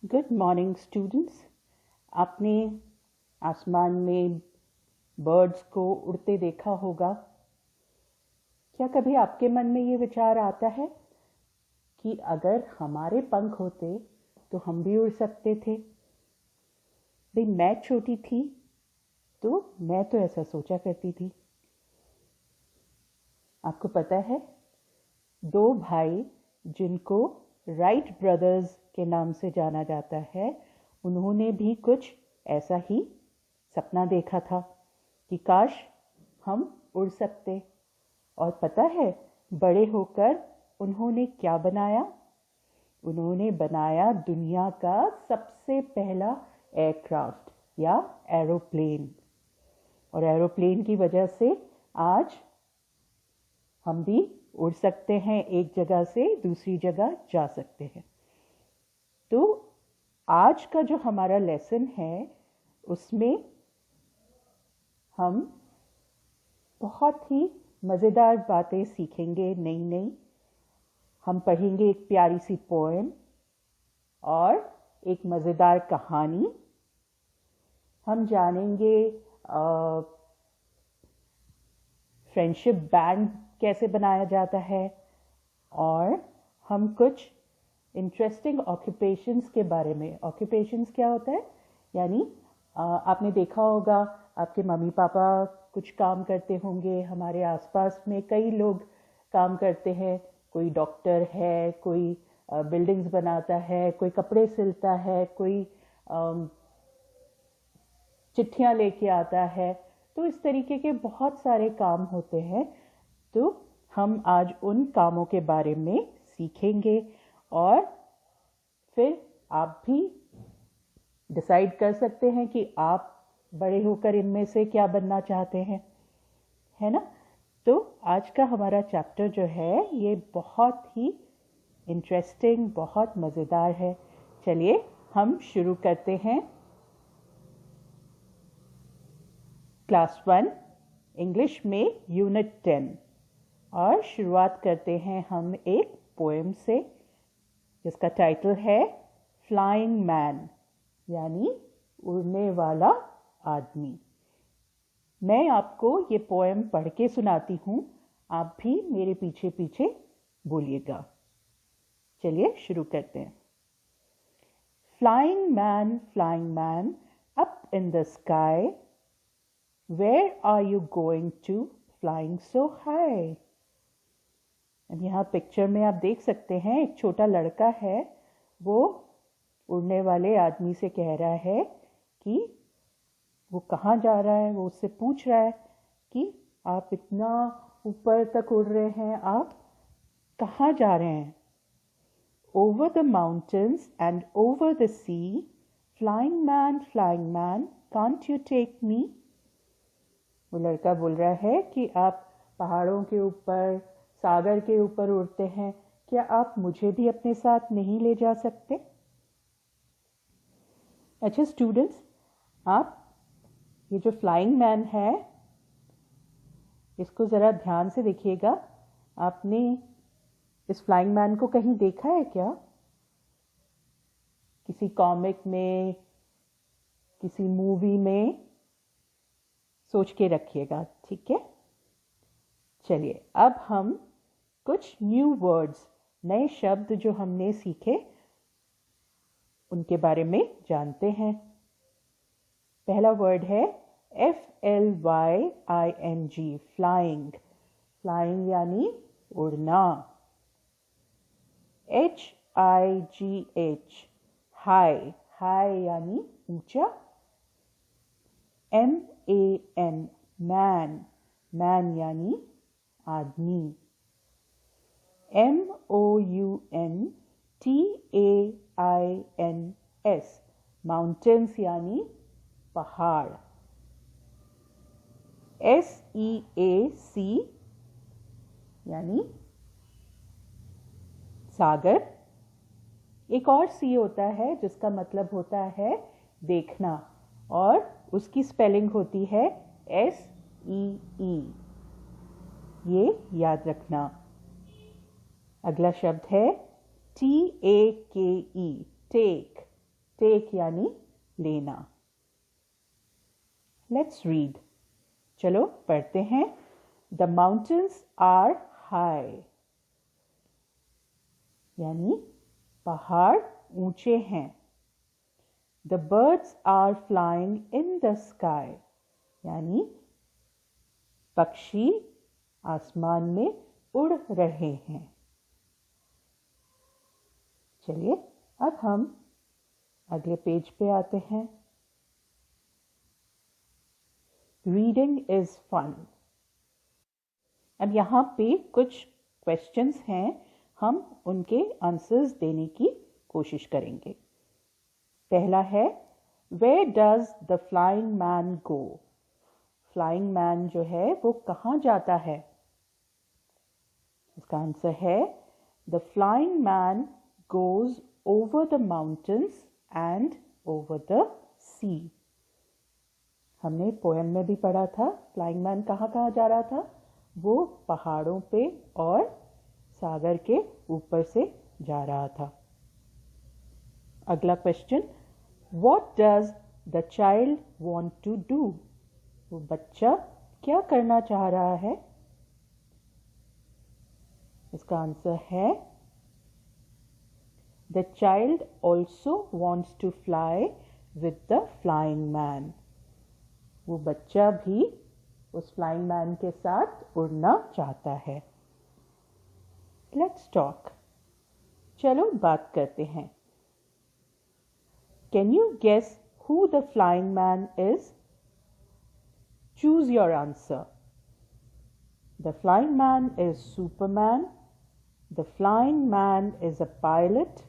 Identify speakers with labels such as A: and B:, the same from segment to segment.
A: Good morning students. आपने आसमान में बर्ड्स को उड़ते देखा होगा। क्या कभी आपके मन में ये विचार आता है कि अगर हमारे पंख होते तो हम भी उड़ सकते थे? भाई, मैं छोटी थी तो मैं तो ऐसा सोचा करती थी। आपको पता है, दो भाई जिनको राइट ब्रदर्स के नाम से जाना जाता है, उन्होंने भी कुछ ऐसा ही सपना देखा था कि काश हम उड़ सकते। और पता है, बड़े होकर उन्होंने क्या बनाया? उन्होंने बनाया दुनिया का सबसे पहला एयरक्राफ्ट या एरोप्लेन। और एरोप्लेन की वजह से आज हम भी उड़ सकते हैं, एक जगह से दूसरी जगह जा सकते हैं। तो आज का जो हमारा लेसन है उसमें हम बहुत ही मज़ेदार बातें सीखेंगे, नई नई। हम पढ़ेंगे एक प्यारी सी पोएम और एक मज़ेदार कहानी। हम जानेंगे फ्रेंडशिप बैंड कैसे बनाया जाता है, और हम कुछ इंटरेस्टिंग ऑक्यूपेशंस के बारे में। ऑक्यूपेशंस क्या होता है? यानी आपने देखा होगा, आपके मम्मी पापा कुछ काम करते होंगे, हमारे आसपास में कई लोग काम करते हैं। कोई डॉक्टर है, कोई बिल्डिंग्स बनाता है, कोई कपड़े सिलता है, कोई चिट्ठियाँ लेके आता है। तो इस तरीके के बहुत सारे काम होते हैं। तो हम आज उन कामों के बारे में सीखेंगे और फिर आप भी डिसाइड कर सकते हैं कि आप बड़े होकर इनमें से क्या बनना चाहते हैं, है ना? तो आज का हमारा चैप्टर जो है ये बहुत ही इंटरेस्टिंग, बहुत मज़ेदार है। चलिए हम शुरू करते हैं। क्लास 1 इंग्लिश में यूनिट 10, और शुरुआत करते हैं हम एक पोएम से जिसका टाइटल है फ्लाइंग मैन, यानी उड़ने वाला आदमी। मैं आपको ये पोएम पढ़ के सुनाती हूँ, आप भी मेरे पीछे पीछे बोलिएगा। चलिए शुरू करते हैं। Flying man up in the sky, where are you going to flying so high? अब यहाँ पिक्चर में आप देख सकते हैं, एक छोटा लड़का है, वो उड़ने वाले आदमी से कह रहा है कि वो कहाँ जा रहा है। वो उससे पूछ रहा है कि आप इतना ऊपर तक उड़ रहे हैं, आप कहाँ जा रहे हैं? Over the mountains and over the sea, flying man can't you take me? वो लड़का बोल रहा है कि आप पहाड़ों के ऊपर, सागर के ऊपर उड़ते हैं, क्या आप मुझे भी अपने साथ नहीं ले जा सकते? अच्छा स्टूडेंट्स, आप ये जो फ्लाइंग मैन है इसको ज़रा ध्यान से देखिएगा। आपने इस फ्लाइंग मैन को कहीं देखा है क्या? किसी कॉमिक में, किसी मूवी में? सोच के रखिएगा, ठीक है? चलिए अब हम कुछ न्यू वर्ड्स, नए शब्द जो हमने सीखे उनके बारे में जानते हैं। पहला वर्ड है FLYING, फ्लाइंग। फ्लाइंग यानी उड़ना। HIGH, high. हाई यानी ऊंचा। MAN, man. मैन यानी आदमी। MOUNTAINS, माउंटेन्स यानी पहाड़। SEAC यानी सागर। एक और सी होता है जिसका मतलब होता है देखना, और उसकी स्पेलिंग होती है SEE, ये याद रखना। अगला शब्द है TAKE, टेक। टेक यानी लेना। लेट्स रीड, चलो पढ़ते हैं। द माउंटेन्स आर हाई यानी पहाड़ ऊंचे हैं। The birds are flying in the sky यानी पक्षी आसमान में उड़ रहे हैं। चलिए अब हम अगले पेज पे आते हैं। Reading is fun. अब यहाँ पे कुछ क्वेश्चंस हैं, हम उनके आंसर्स देने की कोशिश करेंगे। पहला है, where does the flying man go? Flying man जो है वो कहाँ जाता है? इसका आंसर है, the flying man goes over the mountains and over the sea. हमने पोएम में भी पढ़ा था, फ्लाइंग मैन कहाँ कहाँ जा रहा था? वो पहाड़ों पे और सागर के ऊपर से जा रहा था। अगला question, what does the child want to do? वो बच्चा क्या करना चाह रहा है? इसका आंसर है, the child also wants to fly with the flying man. वो बच्चा भी उस फ्लाइंग मैन के साथ उड़ना चाहता है। लेट्स टॉक, चलो बात करते हैं। Can you guess who the flying man is? Choose your answer. The flying man is Superman, the flying man is a pilot,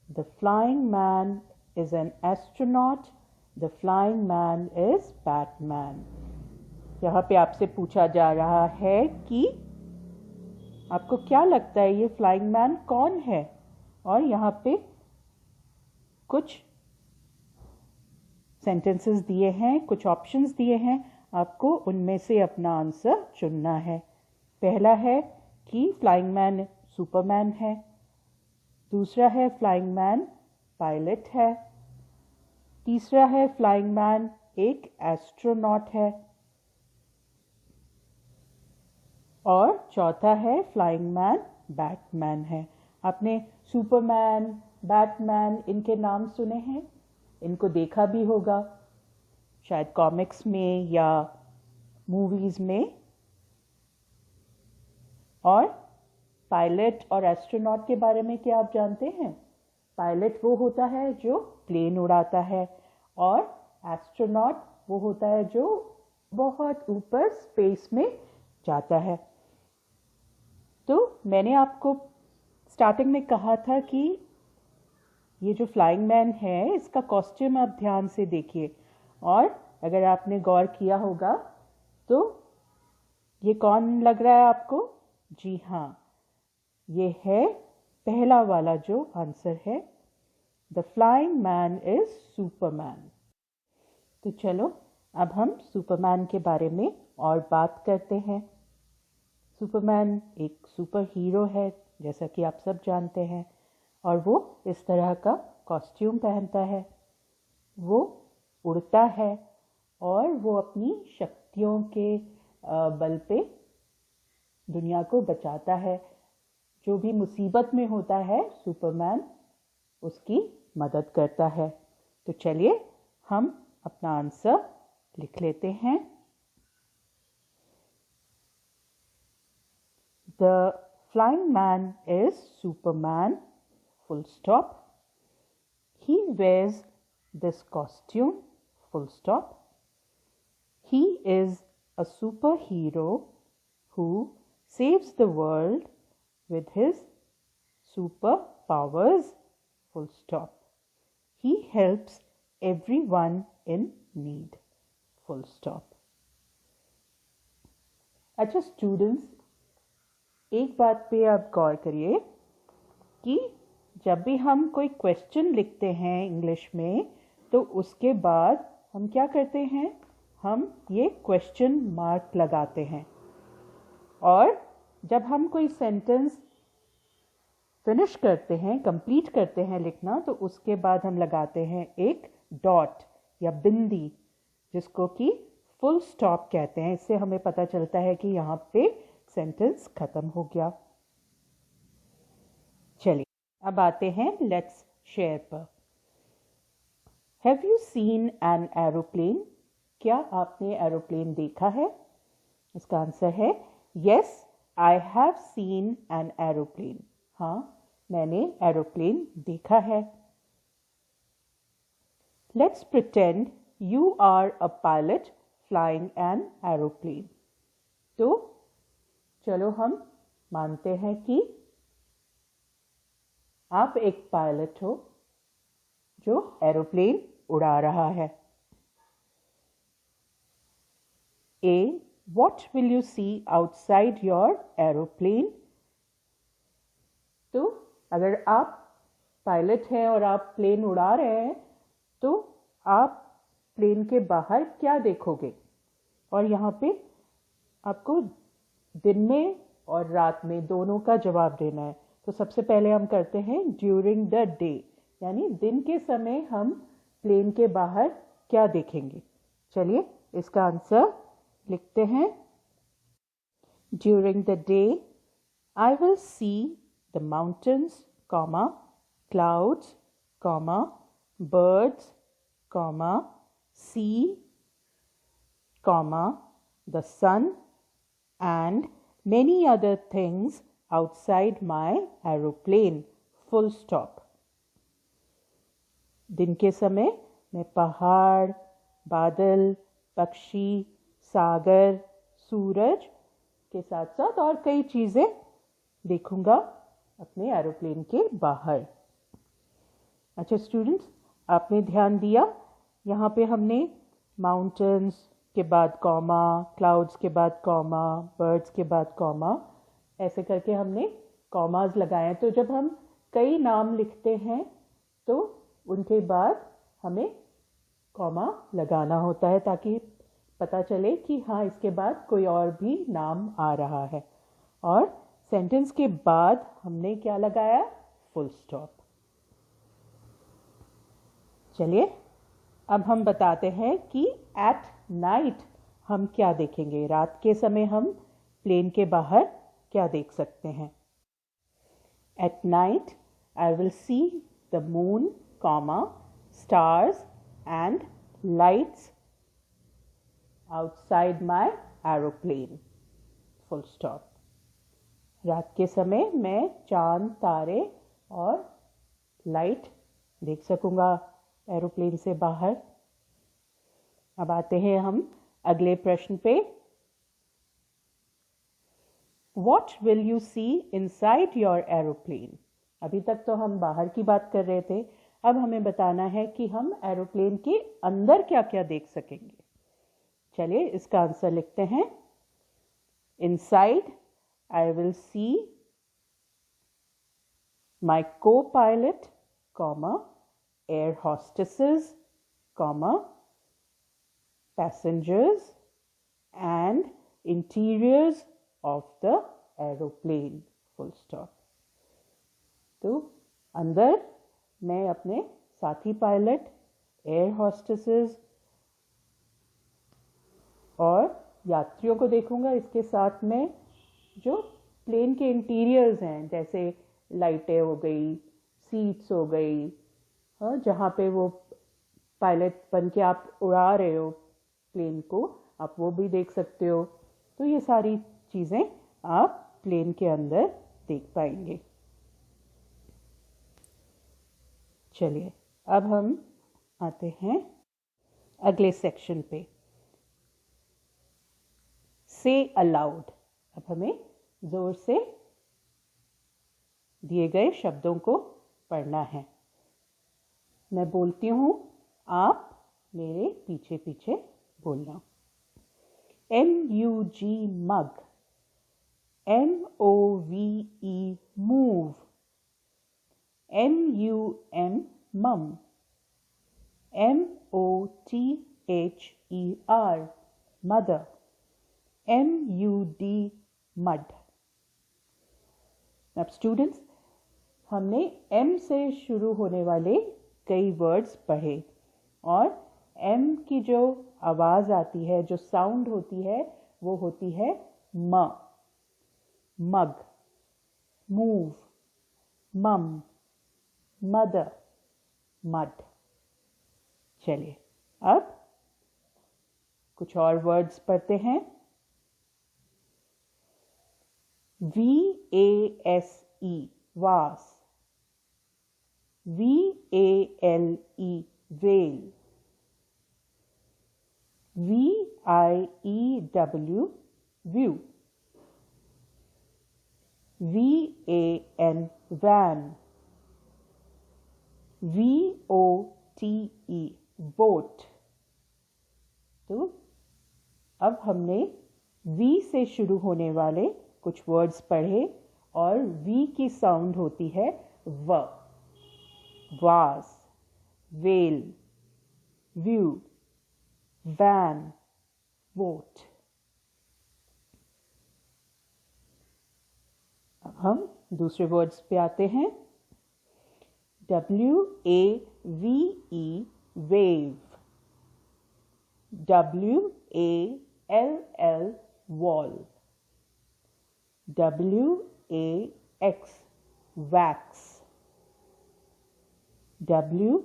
A: the flying man is an astronaut, the flying man is Batman. यहाँ पे आपसे पूछा जा रहा है कि आपको क्या लगता है ये फ्लाइंग मैन कौन है? और यहाँ पे कुछ सेंटेंसेस दिए हैं, कुछ ऑप्शंस दिए हैं, आपको उनमें से अपना आंसर चुनना है। पहला है कि फ्लाइंग मैन सुपरमैन है, दूसरा है फ्लाइंग मैन पायलट है, तीसरा है फ्लाइंग मैन एक एस्ट्रोनॉट है, और चौथा है फ्लाइंग मैन बैटमैन है। आपने सुपरमैन, बैटमैन इनके नाम सुने हैं, इनको देखा भी होगा शायद कॉमिक्स में या मूवीज में। और पायलट और एस्ट्रोनॉट के बारे में क्या आप जानते हैं? पायलट वो होता है जो प्लेन उड़ाता है, और एस्ट्रोनॉट वो होता है जो बहुत ऊपर स्पेस में जाता है। तो मैंने आपको स्टार्टिंग में कहा था कि ये जो फ्लाइंग मैन है इसका कॉस्ट्यूम आप ध्यान से देखिए, और अगर आपने गौर किया होगा तो ये कौन लग रहा है आपको? जी हाँ, ये है पहला वाला जो आंसर है, the flying man is Superman. तो चलो अब हम सुपरमैन के बारे में और बात करते हैं। सुपरमैन एक सुपर हीरो है जैसा कि आप सब जानते हैं, और वो इस तरह का कॉस्ट्यूम पहनता है, वो उड़ता है और वो अपनी शक्तियों के बल पे दुनिया को बचाता है। जो भी मुसीबत में होता है सुपरमैन उसकी मदद करता है। तो चलिए हम अपना आंसर लिख लेते हैं। The flying man is Superman, full stop. He wears this costume, full stop. He is a superhero who saves the world with his superpowers, full stop. He helps everyone in need, full stop. अच्छा students, एक बात पे आप गौर करिए कि जब भी हम कोई क्वेश्चन लिखते हैं इंग्लिश में तो उसके बाद हम क्या करते हैं? हम ये क्वेश्चन मार्क लगाते हैं। और जब हम कोई सेंटेंस फिनिश करते हैं, कंप्लीट करते हैं लिखना, तो उसके बाद हम लगाते हैं एक डॉट या बिंदी, जिसको कि फुल स्टॉप कहते हैं। इससे हमें पता चलता है कि यहाँ पे सेंटेंस खत्म हो गया। चलिए अब आते हैं लेट्स शेयर पर। Have you seen an aeroplane? क्या आपने एरोप्लेन देखा है? इसका आंसर है yes, I have seen an aeroplane. हाँ, मैंने एरोप्लेन देखा है। Let's pretend you are a pilot flying an aeroplane. तो चलो हम मानते हैं कि आप एक पायलट हो जो एरोप्लेन उड़ा रहा है। A, what will you see outside your aeroplane? तो अगर आप पायलट हैं और आप प्लेन उड़ा रहे हैं तो आप प्लेन के बाहर क्या देखोगे? और यहाँ पे आपको दिन में और रात में दोनों का जवाब देना है। तो सबसे पहले हम करते हैं ड्यूरिंग द डे, यानी दिन के समय हम प्लेन के बाहर क्या देखेंगे। चलिए इसका आंसर लिखते हैं। During the day I will see the mountains, comma, clouds, comma, birds, comma, sea, comma, the sun and many other things outside my aeroplane, full stop. दिन के समय मैं पहाड़, बादल, पक्षी, सागर, सूरज के साथ साथ और कई चीज़ें देखूंगा अपने एरोप्लेन के बाहर। अच्छा स्टूडेंट्स, आपने ध्यान दिया यहाँ पे हमने माउंटेन्स के बाद कॉमा, क्लाउड्स के बाद कॉमा, बर्ड्स के बाद कॉमा, ऐसे करके हमने कॉमाज लगाए। तो जब हम कई नाम लिखते हैं तो उनके बाद हमें कॉमा लगाना होता है ताकि पता चले कि हाँ इसके बाद कोई और भी नाम आ रहा है। और सेंटेंस के बाद हमने क्या लगाया? Full stop. चलिए अब हम बताते हैं कि एट नाइट हम क्या देखेंगे। रात के समय हम प्लेन के बाहर क्या देख सकते हैं? At night I will see the moon, comma, stars and lights outside my aeroplane, full stop. रात के समय मैं चांद, तारे और लाइट देख सकूंगा एरोप्लेन से बाहर। अब आते हैं हम अगले प्रश्न पे। What will you see inside your aeroplane? अभी तक तो हम बाहर की बात कर रहे थे, अब हमें बताना है कि हम एरोप्लेन के अंदर क्या क्या देख सकेंगे। चलिए इसका आंसर लिखते हैं। Inside I will see my co-pilot, comma, air hostesses, comma, passengers and interiors of the aeroplane, full stop. तो अंदर मैं अपने साथी पायलट, एयर हॉस्टेसेस और यात्रियों को देखूंगा। इसके साथ में जो प्लेन के इंटीरियर्स हैं, जैसे लाइटें हो गई, सीट्स हो गई, जहाँ पे वो पायलट बन के आप उड़ा रहे हो प्लेन को, आप वो भी देख सकते हो। तो ये सारी चीज़ें आप प्लेन के अंदर देख पाएंगे। चलिए अब हम आते हैं अगले सेक्शन पे। से अलाउड। अब हमें जोर से दिए गए शब्दों को पढ़ना है। मैं बोलती हूँ, आप मेरे पीछे पीछे बोलना। MUG, mug. MOVE, move. MUM, mum. MOTHER, mother. MUD, mud. अब स्टूडेंट्स, हमने एम से शुरू होने वाले कई वर्ड्स पढ़े और एम की जो आवाज़ आती है, जो साउंड होती है, वो होती है म। मग, मूव, मम, मदर, मड। चलिए अब कुछ और वर्ड्स पढ़ते हैं। VASE, vase. VALE, vale. VIEW, view. VAN, van. VOTE, vote. तो अब हमने V से शुरू होने वाले कुछ वर्ड्स पढ़े और V की साउंड होती है व। वास, वेल, व्यू, वैन, वोट। अब हम दूसरे वर्ड्स पे आते हैं। WAVE, wave. WALL, wall। WAX, wax। WIND,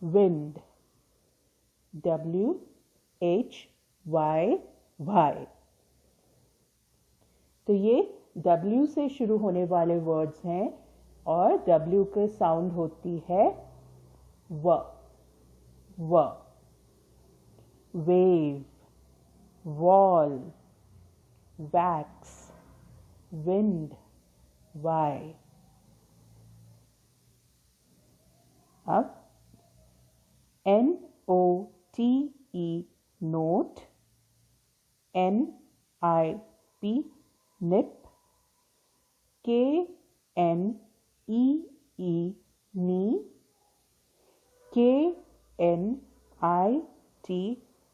A: wind। WHY। तो ये W से शुरू होने वाले वर्ड्स हैं और W के साउंड होती है व। व। Wave, wall, wax, wind, why. अब NOTE, note. NIP, nip. KNEE, knee. KNIT,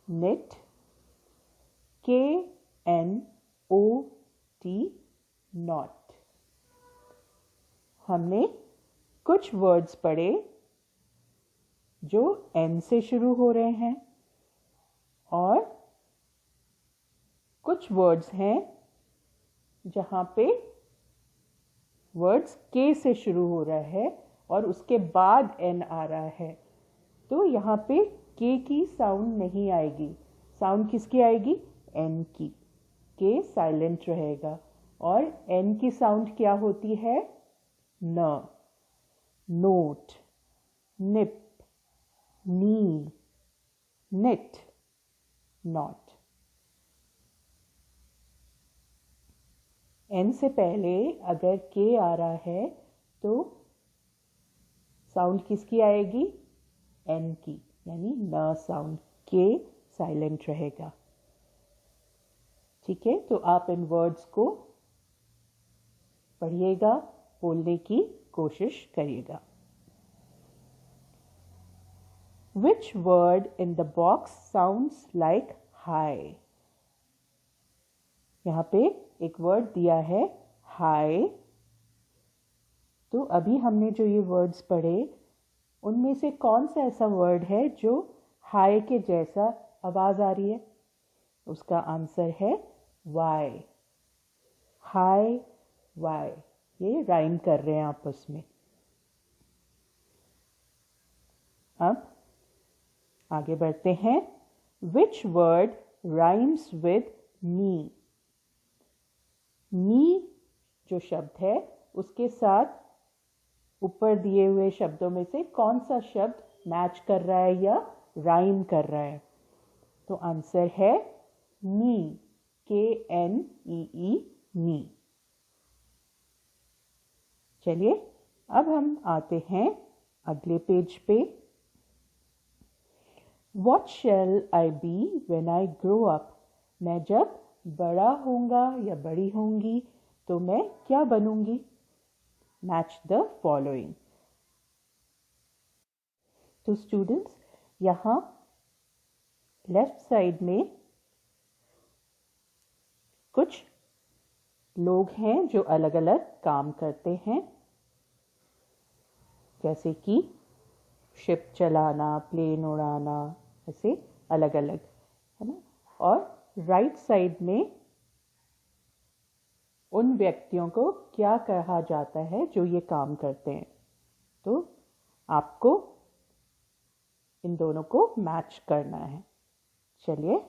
A: knit। KNOT, knot। हमने कुछ वर्ड्स पढ़े जो N से शुरू हो रहे हैं और कुछ वर्ड्स हैं जहाँ पे वर्ड्स K से शुरू हो रहा है और उसके बाद N आ रहा है। तो यहाँ पे K की साउंड नहीं आएगी। साउंड किसकी आएगी? N की। K साइलेंट रहेगा और N की साउंड क्या होती है? न। Note, nip, knee, knit, knot. N से पहले अगर K आ रहा है तो साउंड किसकी आएगी? N की, यानी न साउंड। K साइलेंट रहेगा। ठीक है, तो आप इन वर्ड्स को पढ़िएगा, बोलने की कोशिश करिएगा। Which word in the box sounds like hi? यहाँ पे एक वर्ड दिया है हाय। तो अभी हमने जो ये वर्ड्स पढ़े उनमें से कौन सा ऐसा वर्ड है जो हाय के जैसा आवाज आ रही है? उसका आंसर है वाई। हाय, वाई, ये राइम कर रहे हैं आपस में। अब आगे बढ़ते हैं। Which word rhymes with me? मी जो शब्द है उसके साथ ऊपर दिए हुए शब्दों में से कौन सा शब्द मैच कर रहा है या राइम कर रहा है? तो आंसर है नी। KNEE, नी। चलिए अब हम आते हैं अगले पेज पे। What shall I be when I grow up? मैं जब बड़ा होऊंगा या बड़ी होंगी तो मैं क्या बनूंगी? Match the following. तो स्टूडेंट्स यहाँ लेफ्ट साइड में कुछ लोग हैं जो अलग अलग काम करते हैं, जैसे कि शिप चलाना, प्लेन उड़ाना, ऐसे अलग अलग, है ना। और राइट साइड में उन व्यक्तियों को क्या कहा जाता है जो ये काम करते हैं। तो आपको इन दोनों को मैच करना है। चलिए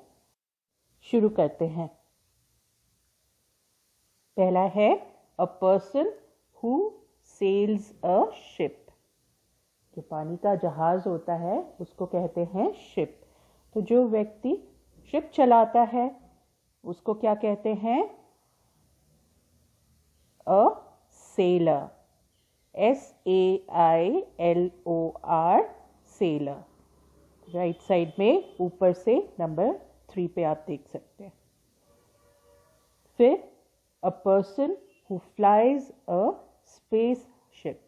A: शुरू करते हैं। पहला है a person who sails a ship. जो पानी का जहाज होता है उसको कहते हैं शिप। तो जो व्यक्ति शिप चलाता है उसको क्या कहते हैं? A seller. SAILOR, seller. Right side में ऊपर से नंबर 3 पे आप देख सकते हैं। फिर a person who flies a space ship.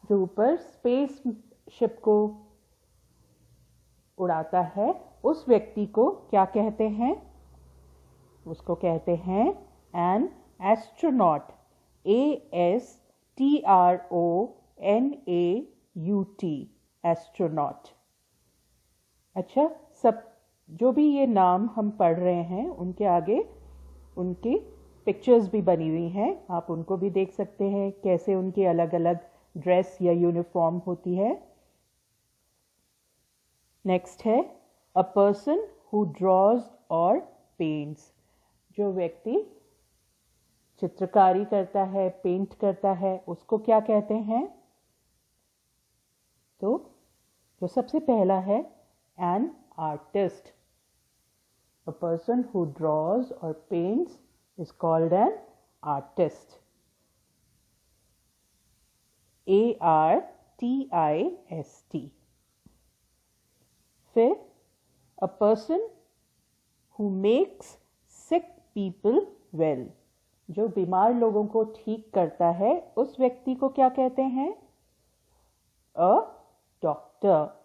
A: जो ऊपर स्पेस शिप को उड़ाता है उस व्यक्ति को क्या कहते हैं? उसको कहते हैं एन एस्ट्रोनॉट। ASTRONAUT, astronaut. अच्छा, सब जो भी ये नाम हम पढ़ रहे हैं उनके आगे उनकी पिक्चर्स भी बनी हुई हैं, आप उनको भी देख सकते हैं कैसे उनकी अलग अलग ड्रेस या यूनिफॉर्म होती है। नेक्स्ट है अ पर्सन हु ड्रॉज और पेंट्स। जो व्यक्ति चित्रकारी करता है, पेंट करता है, उसको क्या कहते हैं? तो जो सबसे पहला है an artist. A person who draws और paints is called an artist. ARTIST। फिर a person who makes sick people well. जो बीमार लोगों को ठीक करता है उस व्यक्ति को क्या कहते हैं? A doctor.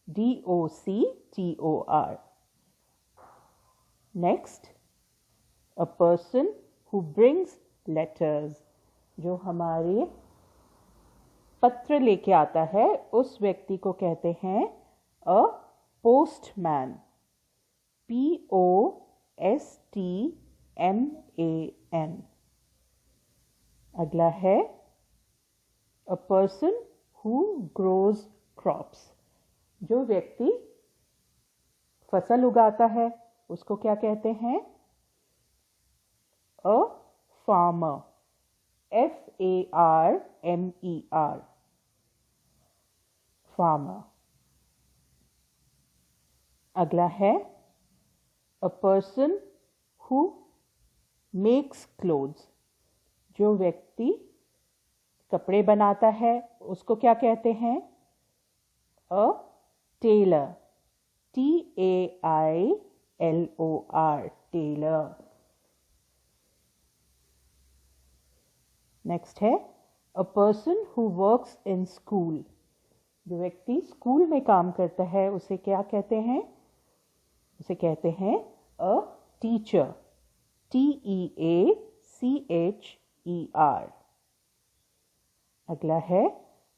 A: DOCTOR। Next a person who brings letters. जो हमारे पत्र लेके आता है उस व्यक्ति को कहते हैं अ पोस्टमैन। POSTMAN। अगला है a person who grows crops. जो व्यक्ति फसल उगाता है उसको क्या कहते हैं? A farmer. FARMER, farmer. अगला है a person who makes clothes. जो व्यक्ति कपड़े बनाता है उसको क्या कहते हैं? A tailor. TAILOR, tailor. Next है a person who works in school. जो व्यक्ति स्कूल में काम करता है उसे क्या कहते हैं? उसे कहते हैं अ टीचर। TEACHER। अगला है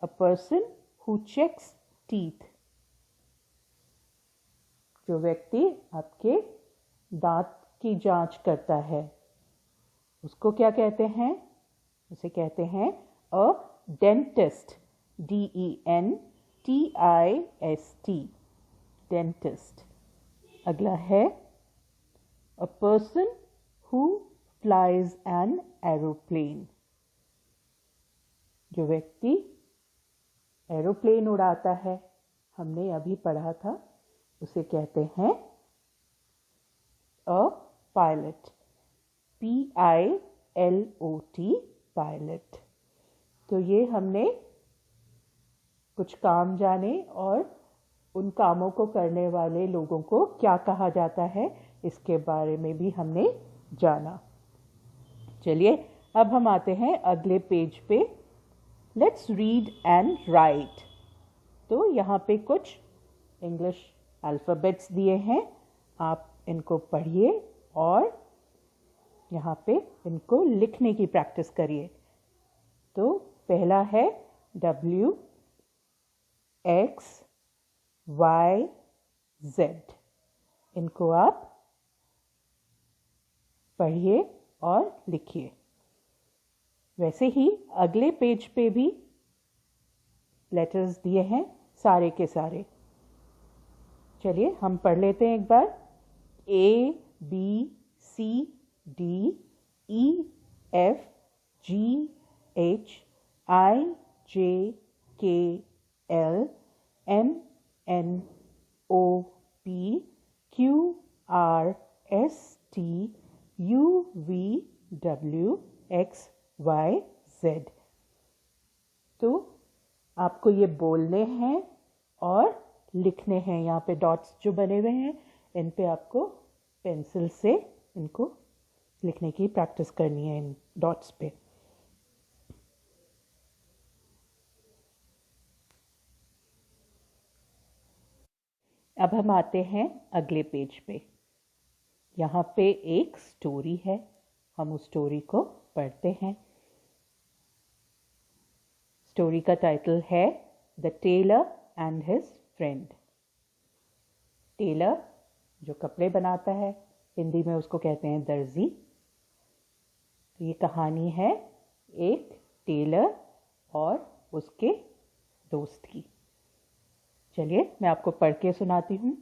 A: a person who checks teeth. जो व्यक्ति आपके दांत की जांच करता है उसको क्या कहते हैं? उसे कहते हैं अ डेंटिस्ट। DENTIST, dentist. अगला है a person who flies an aeroplane. जो व्यक्ति एरोप्लेन उड़ाता है, हमने अभी पढ़ा था, उसे कहते हैं अ पायलट। PILOT, pilot. तो ये हमने कुछ काम जाने और उन कामों को करने वाले लोगों को क्या कहा जाता है इसके बारे में भी हमने जाना। चलिए अब हम आते हैं अगले पेज पे। Let's read and right. तो यहाँ पे कुछ इंग्लिश अल्फ़ाबेट्स दिए हैं, आप इनको पढ़िए और यहाँ पे इनको लिखने की प्रैक्टिस करिए। तो पहला है W X Y Z। इनको आप पढ़िए और लिखिए। वैसे ही अगले पेज पे भी लेटर्स दिए हैं सारे के सारे। चलिए हम पढ़ लेते हैं एक बार। A B C D E F G H I J K L M N O P Q R S T U V W X Y Z। तो आपको ये बोलने हैं और लिखने हैं। यहाँ पे डॉट्स जो बने हुए हैं इन पे आपको पेंसिल से इनको लिखने की प्रैक्टिस करनी है, इन डॉट्स पे। अब हम आते हैं अगले पेज पे। यहाँ पे एक स्टोरी है, हम उस स्टोरी को पढ़ते हैं। स्टोरी का टाइटल है the tailor and his friend. Tailor जो कपड़े बनाता है, हिंदी में उसको कहते हैं दर्जी। तो ये कहानी है एक टेलर और उसके दोस्त की। चलिए मैं आपको पढ़ के सुनाती हूँ।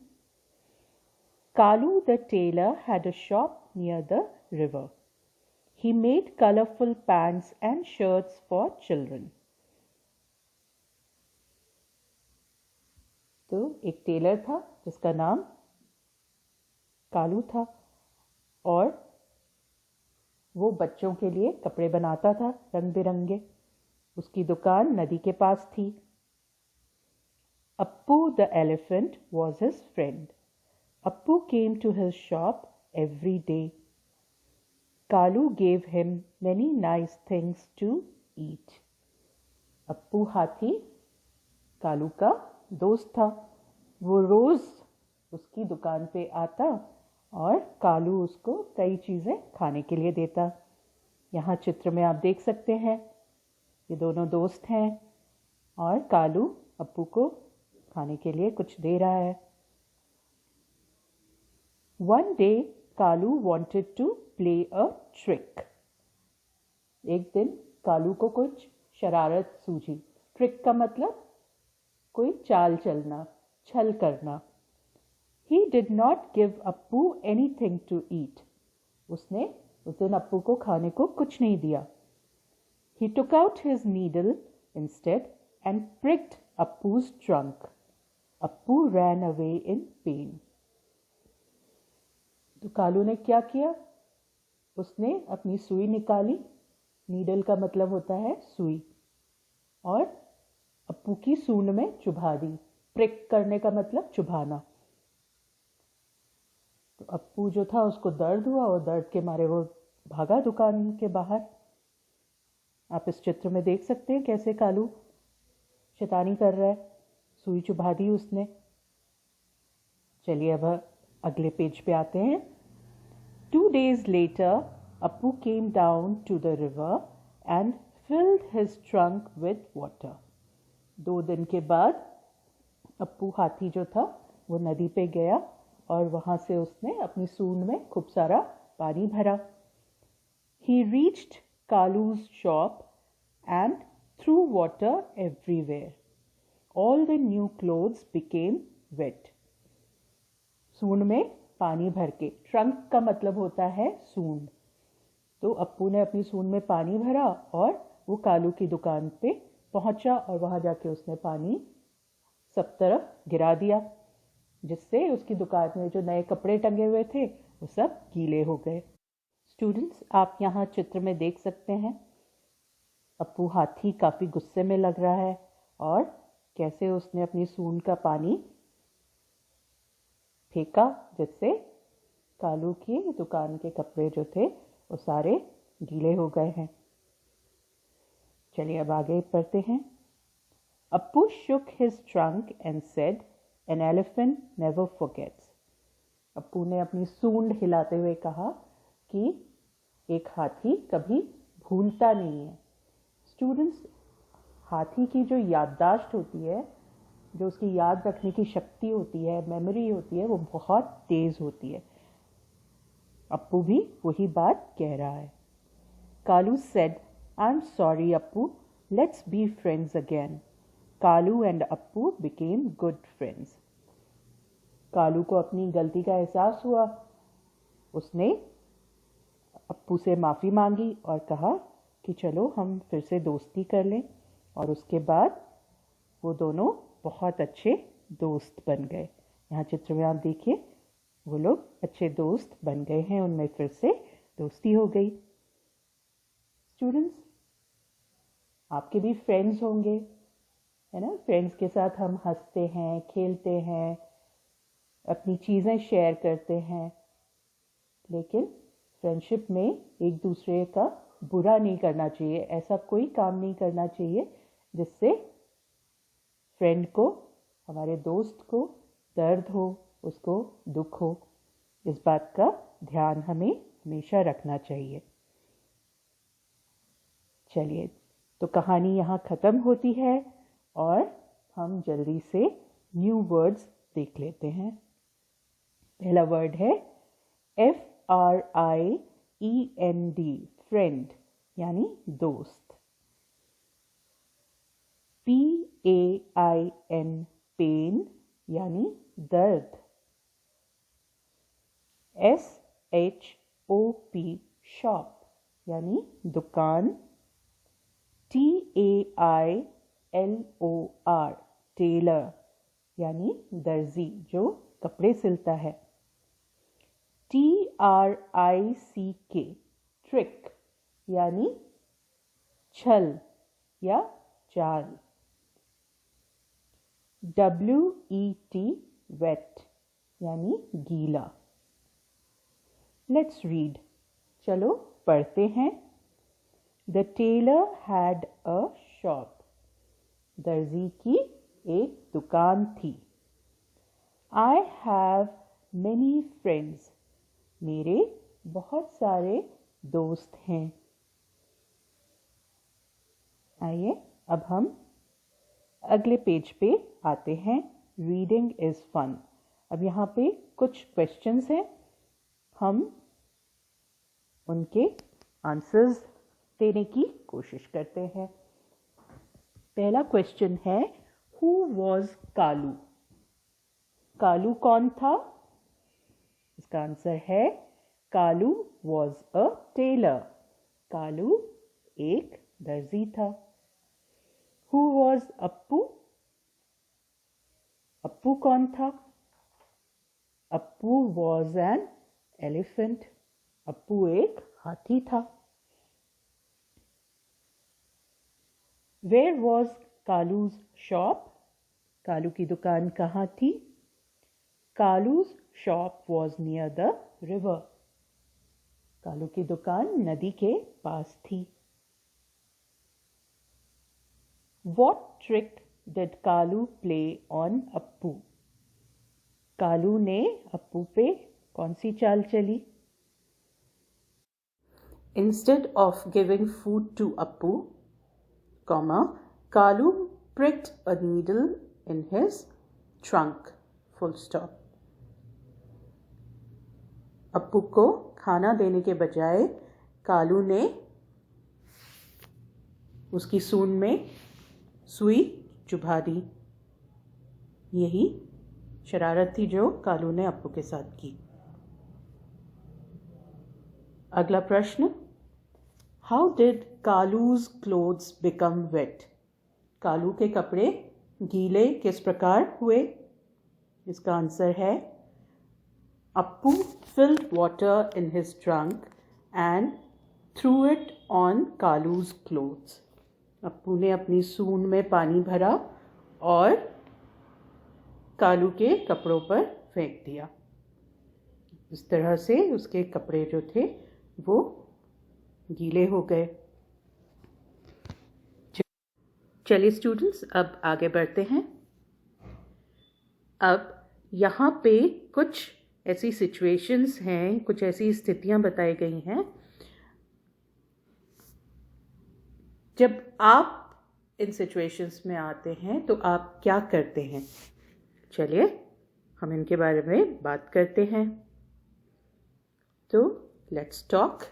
A: Kalu the tailor had a shop near the river. He made colorful pants and shirts for children. तो एक टेलर था जिसका नाम कालू था और वो बच्चों के लिए कपड़े बनाता था रंग बिरंगे। उसकी दुकान नदी के पास थी। Appu the elephant was his friend. Appu came to his shop every day. Kalu gave him many nice things to eat. Appu हाथी कालू का दोस्त था। वो रोज उसकी दुकान पे आता और कालू उसको कई चीज़ें खाने के लिए देता। यहाँ चित्र में आप देख सकते हैं ये दोनों दोस्त हैं और कालू अप्पू को खाने के लिए कुछ दे रहा है। One day Kalu wanted to play a trick. एक दिन कालू को कुछ शरारत सूझी। ट्रिक का मतलब कोई चाल चलना, छल करना। He did not give Appu anything to eat. उसने उस दिन अप्पू को खाने को कुछ नहीं दिया। He took out his needle instead and pricked अप्पू's trunk. Appu ran away in pain. तो कालू ने क्या किया? उसने अपनी सुई निकाली। नीडल का मतलब होता है सुई, और अप्पू की सूंड में चुभा दी। प्रिक करने का मतलब चुभाना। तो अप्पू जो था उसको दर्द हुआ और दर्द के मारे वो भागा दुकान के बाहर। आप इस चित्र में देख सकते हैं कैसे कालू शैतानी कर रहा है। सुई चुभा दी उसने। चलिए अब अगले पेज पे आते हैं। 2 days later, Appu came down to the river and filled his trunk with water. 2 दिन के बाद अप्पू हाथी जो था वो नदी पे गया और वहां से उसने अपनी सूंड में खूब सारा पानी भरा। He reached Kalu's shop and threw water everywhere. All the new clothes became wet. सूंड में पानी भर के, ट्रंक का मतलब होता है सूंड। तो अप्पू ने अपनी सूंड में पानी भरा और वो कालू की दुकान पे पहुंचा और वहां जाके उसने पानी सब तरफ गिरा दिया, जिससे उसकी दुकान में जो नए कपड़े टंगे हुए थे वो सब गीले हो गए। स्टूडेंट्स, आप यहाँ चित्र में देख सकते हैं अप्पू हाथी काफी गुस्से में लग रहा है और कैसे उसने अपनी सूंड का पानी फेंका, जिससे कालू की दुकान के कपड़े जो थे वो सारे गीले हो गए हैं। चलिए अब आगे पढ़ते हैं। Appu shook his trunk and said, "An elephant never forgets." Appu ने अपनी सूंड हिलाते हुए कहा कि एक हाथी कभी भूलता नहीं है। स्टूडेंट्स, हाथी की जो याददाश्त होती है, जो उसकी याद रखने की शक्ति होती है, मेमोरी होती है, वो बहुत तेज़ होती है। अप्पू भी वही बात कह रहा है। Kalu said, "I'm sorry, Appu. Let's be friends again." Kalu and Appu became good friends. Kalu को अपनी गलती का एहसास हुआ। उसने अप्पू से माफ़ी मांगी और कहा कि चलो हम फिर से दोस्ती कर लें, और उसके बाद वो दोनों बहुत अच्छे दोस्त बन गए। यहाँ चित्र में आप देखिए, वो लोग अच्छे दोस्त बन गए हैं, उनमें फिर से दोस्ती हो गई। स्टूडेंट्स, आपके भी फ्रेंड्स होंगे, है ना? फ्रेंड्स के साथ हम हंसते हैं, खेलते हैं, अपनी चीज़ें शेयर करते हैं, लेकिन फ्रेंडशिप में एक दूसरे का बुरा नहीं करना चाहिए। ऐसा कोई काम नहीं करना चाहिए जिससे फ्रेंड को, हमारे दोस्त को दर्द हो, उसको दुख हो। इस बात का ध्यान हमें हमेशा रखना चाहिए। चलिए, तो कहानी यहाँ ख़त्म होती है और हम जल्दी से न्यू वर्ड्स देख लेते हैं। पहला वर्ड है FRIEND, फ्रेंड यानी दोस्त। PAIN, पेन यानी दर्द। SHOP, शॉप यानी दुकान। TAILOR, टेलर यानी दर्जी जो कपड़े सिलता है। TRICK, ट्रिक यानी छल या चाल। WET, वेट यानी गीला। लेट्स रीड, चलो पढ़ते हैं। The tailor had a shop. दर्जी की एक दुकान थी। I have many friends. मेरे बहुत सारे दोस्त हैं। आइए अब हम अगले पेज पे आते हैं। Reading is fun. अब यहाँ पे कुछ क्वेश्चंस हैं, हम उनके आंसर्स देने की कोशिश करते हैं। पहला क्वेश्चन है, हु वॉज कालू? कालू कौन था? इसका आंसर है, Kalu was a tailor. Kalu एक दर्जी था। Who was Appu? अप्पू कौन था? Appu was an elephant. Appu एक हाथी था। Where was कालू's shop? कालू की दुकान कहाँ थी? कालू's shop was near the river. Kalu की दुकान नदी के पास थी। What trick did Kalu play on Appu? Kalu ने अप्पू पे कौन सी चाल चली? Instead of giving food to Appu, Kalu pricked a needle in his trunk. Full stop. Appu को खाना देने के बजाय कालू ने उसकी सूंड में सुई चुभा दी। यही शरारत थी जो कालू ने अप्पू के साथ की। अगला प्रश्न, How did कालू's clothes become wet? Kalu के कपड़े गीले किस प्रकार हुए? इसका आंसर है, Appu filled water in his trunk and threw it on कालू's clothes. Appu ने अपनी सूंड में पानी भरा और कालू के कपड़ों पर फेंक दिया। इस तरह से उसके कपड़े जो थे वो गीले हो गए। चलिए स्टूडेंट्स, अब आगे बढ़ते हैं। अब यहाँ पे कुछ ऐसी सिचुएशंस हैं, कुछ ऐसी स्थितियाँ बताई गई हैं जब आप इन सिचुएशंस में आते हैं तो आप क्या करते हैं? चलिए हम इनके बारे में बात करते हैं। तो let's talk.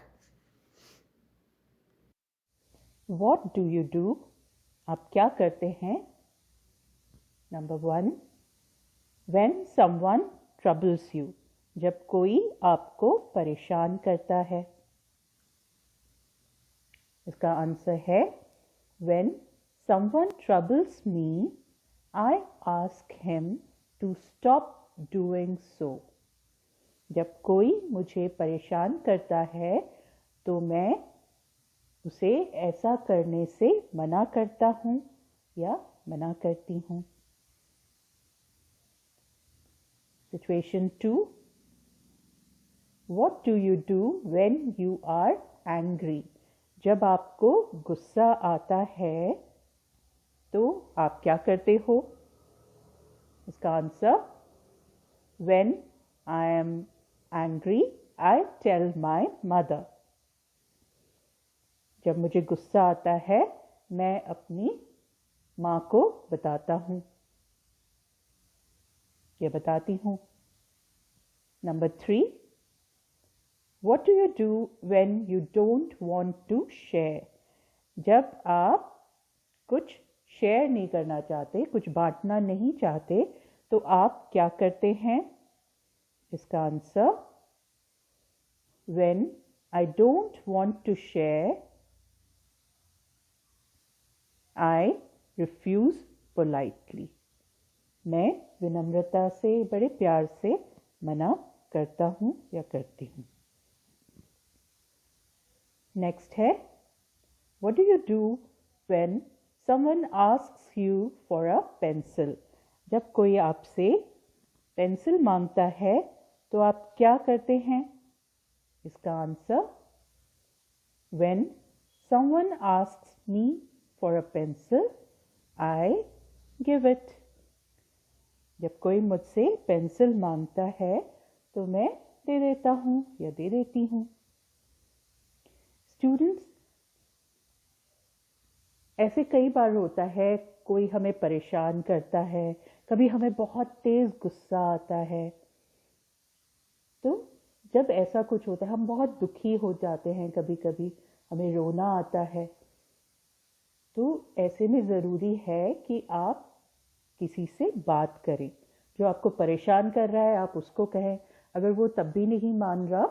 A: What do you do? आप क्या करते हैं? Number 1, when someone troubles you, जब कोई आपको परेशान करता है। इसका आंसर है when someone troubles me, I ask him to stop doing so. जब कोई मुझे परेशान करता है तो मैं उसे ऐसा करने से मना करता हूँ या मना करती हूँ। Situation 2, what do you do when you are angry? जब आपको गुस्सा आता है तो आप क्या करते हो? इसका answer when I am angry, I tell my mother. जब मुझे गुस्सा आता है मैं अपनी माँ को बताता हूँ या बताती हूँ। Number 3, what do you do when you don't want to share? जब आप कुछ शेयर नहीं करना चाहते, कुछ बांटना नहीं चाहते, तो आप क्या करते हैं? इसका answer when I don't want to share, I refuse politely. मैं विनम्रता से, बड़े प्यार से मना करता हूँ या करती हूँ। नेक्स्ट है what do you do when someone asks you for a pencil? जब कोई आपसे पेंसिल मांगता है तो आप क्या करते हैं? इसका answer when someone asks me for a pencil, I give it. जब कोई मुझसे पेंसिल मांगता है तो मैं दे देता हूँ या दे देती हूँ। स्टूडेंट्स, ऐसे कई बार होता है कोई हमें परेशान करता है, कभी हमें बहुत तेज गुस्सा आता है। तो जब ऐसा कुछ होता है हम बहुत दुखी हो जाते हैं, कभी कभी हमें रोना आता है। तो ऐसे में ज़रूरी है कि आप किसी से बात करें। जो आपको परेशान कर रहा है आप उसको कहें। अगर वो तब भी नहीं मान रहा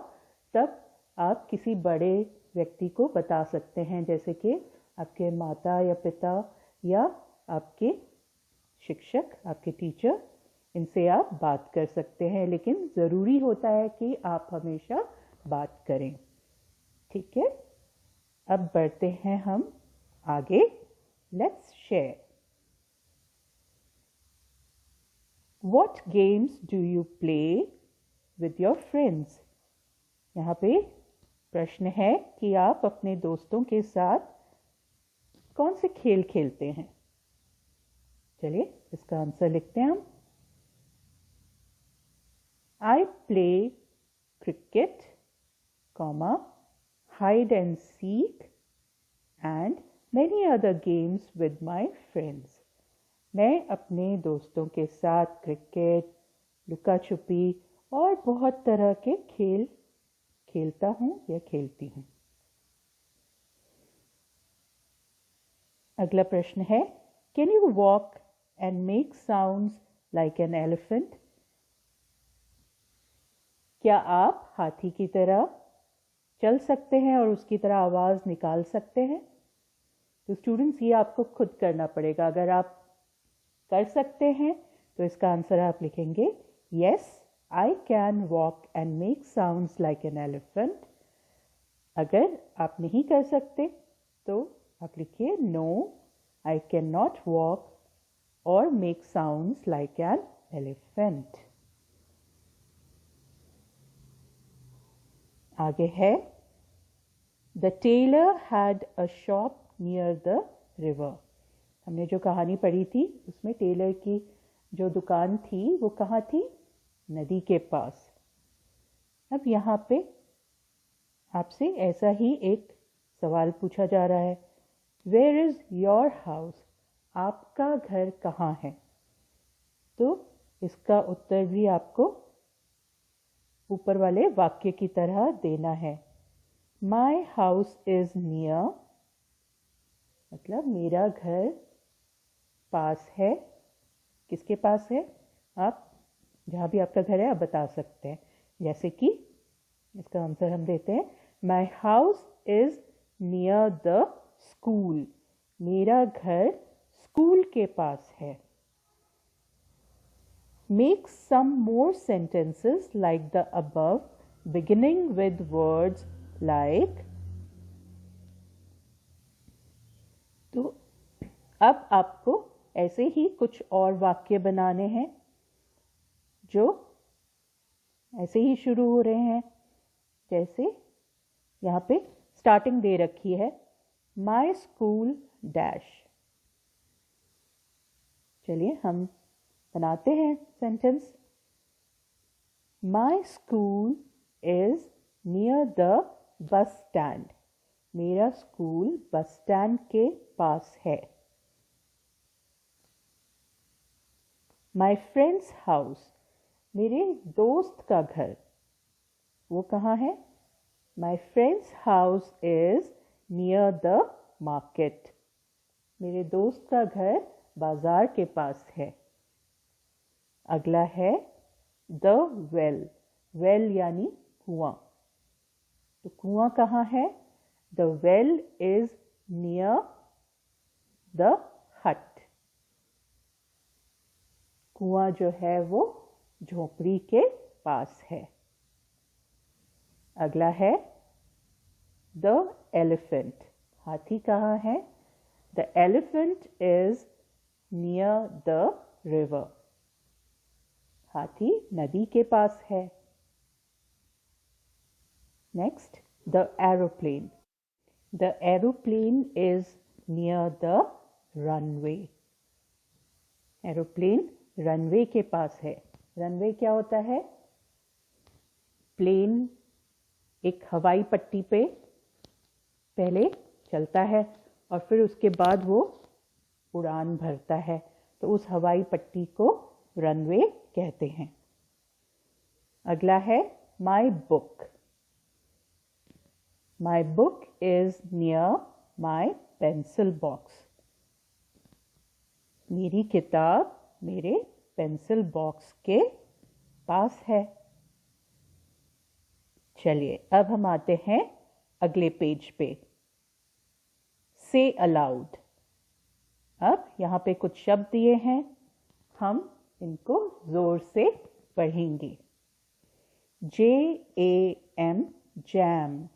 A: तब आप किसी बड़े व्यक्ति को बता सकते हैं, जैसे कि आपके माता या पिता या आपके शिक्षक, आपके टीचर। इनसे आप बात कर सकते हैं, लेकिन ज़रूरी होता है कि आप हमेशा बात करें। ठीक है, अब बढ़ते हैं हम आगे। Let's share. What games do you play with your friends? यहाँ पे प्रश्न है कि आप अपने दोस्तों के साथ कौन से खेल खेलते हैं। चलिए इसका आंसर लिखते हैं हम। I play cricket, hide and seek and many other games with my friends. मैं अपने दोस्तों के साथ क्रिकेट, लुका छुपी और बहुत तरह के खेल खेलता हूँ या खेलती हूँ। अगला प्रश्न है, can you walk and make sounds like an elephant? क्या आप हाथी की तरह चल सकते हैं और उसकी तरह आवाज़ निकाल सकते हैं? तो स्टूडेंट्स, ये आपको खुद करना पड़ेगा। अगर आप कर सकते हैं तो इसका आंसर आप लिखेंगे yes I can walk and make sounds like an elephant. अगर आप नहीं कर सकते तो आप लिखिए no I can not walk और make sounds like an elephant. आगे है, the tailor had a shop near the river. हमने जो कहानी पढ़ी थी उसमें टेलर की जो दुकान थी वो कहाँ थी? नदी के पास। अब यहाँ पे आपसे ऐसा ही एक सवाल पूछा जा रहा है वेयर इज़ योर हाउस? आपका घर कहाँ है? तो इसका उत्तर भी आपको ऊपर वाले वाक्य की तरह देना है। माई हाउस इज़ नियर, मतलब मेरा घर पास है। किसके पास है? आप जहाँ भी आपका घर है आप बता सकते हैं। जैसे कि इसका आंसर हम देते हैं, my house is near the school. मेरा घर स्कूल के पास है। Make some more sentences like the above, beginning with words like. तो अब आपको ऐसे ही कुछ और वाक्य बनाने हैं जो ऐसे ही शुरू हो रहे हैं। जैसे यहाँ पे स्टार्टिंग दे रखी है, माई स्कूल डैश। चलिए हम बनाते हैं sentence. My school is near the bus stand. मेरा स्कूल बस स्टैंड के पास है। माई फ्रेंड्स हाउस, मेरे दोस्त का घर, वो कहाँ है? My friends house is near the market. मेरे दोस्त का घर बाजार के पास है। अगला है द वेल। वेल यानी कुआं। तो कुआं कहाँ है? The well is near the हट। कुआं जो है वो झोपड़ी के पास है। अगला है द एलिफेंट। हाथी कहाँ है? The elephant is near the river. हाथी नदी के पास है। Next the aeroplane. The aeroplane is near the runway. Aeroplane runway के पास है। रनवे क्या होता है? प्लेन एक हवाई पट्टी पे पहले चलता है और फिर उसके बाद वो उड़ान भरता है, तो उस हवाई पट्टी को रनवे कहते हैं। अगला है my book. My book is near my pencil box. मेरी किताब मेरे पेंसिल बॉक्स के पास है। चलिए अब हम आते हैं अगले पेज पे। से अलाउड। अब यहाँ पे कुछ शब्द दिए हैं, हम इनको जोर से पढ़ेंगे। JAM jam.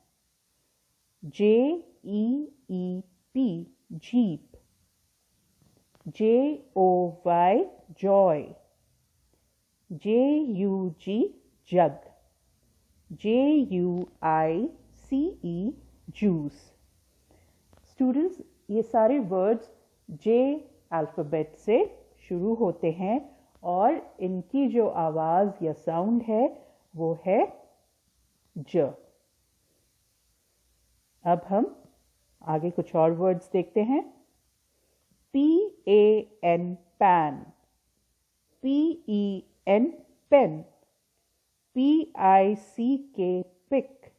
A: JEEP jeep. JOY Joy. JUG जग। JUICE juice. स्टूडेंट्स, ये सारे वर्ड्स जे अल्फ़ाबेट से शुरू होते हैं और इनकी जो आवाज़ या साउंड है वो है ज। अब हम आगे कुछ और वर्ड्स देखते हैं। PAN pan. PEN pen. PICK pick.